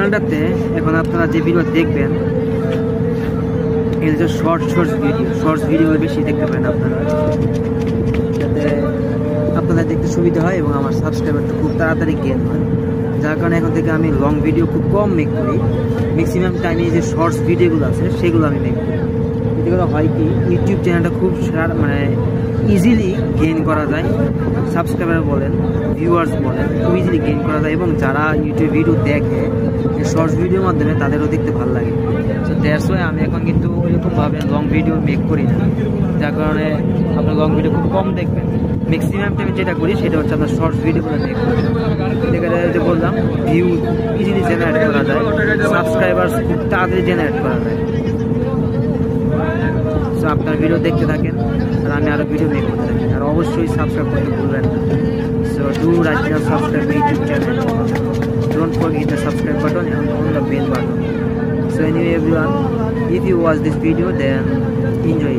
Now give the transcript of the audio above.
চ্যানেলটাতে এখন আপনারা যে ভিডিও দেখবেন এটা শর্টস ভিডিও বেশি দেখতে পারেন আপনারা, যাতে আপনাদের দেখতে সুবিধা হয় এবং আমার সাবস্ক্রাইবারটা খুব তাড়াতাড়ি গেইন হয়। যার কারণে এখন থেকে আমি লং ভিডিও খুব কম মেক করি, ম্যাক্সিমাম টাইমে যে শর্টস ভিডিওগুলো আছে সেগুলো আমি মেক করি। এগুলো হয় কি ইউটিউব চ্যানেলটা খুব মানে ইজিলি গেইন করা যায়, সাবস্ক্রাইবার বলেন ভিউয়ার্স বলেন খুব ইজিলি গেইন করা যায়, এবং যারা ইউটিউব ভিডিও দেখে শর্টস ভিডিওর মাধ্যমে তাদেরও দেখতে ভালো লাগে। সো দ্যাটস ওয়াই আমি এখন কিন্তু ওইরকমভাবে লং ভিডিও মেক করি না, যার কারণে আপনার লং ভিডিও খুব কম দেখবেন। ম্যাক্সিমাম টাইমে যেটা করি সেটা হচ্ছে আপনার শর্টস ভিডিওগুলো মেক করি। এখানে যে বললাম ভিউ ইজিলি জেনারেট করা যায়, সাবস্ক্রাইবার খুব তাড়াতাড়ি জেনারেট করা যায়। সো আপনার ভিডিও দেখতে থাকেন আর আমি আরও ভিডিও মেক করতে থাকি, আর অবশ্যই সাবস্ক্রাইব করতে ভুলবেন না। So do right now subscribe my YouTube channel. Don't forget the subscribe button and on the bell button. So anyway everyone, if you watch this video then enjoy it.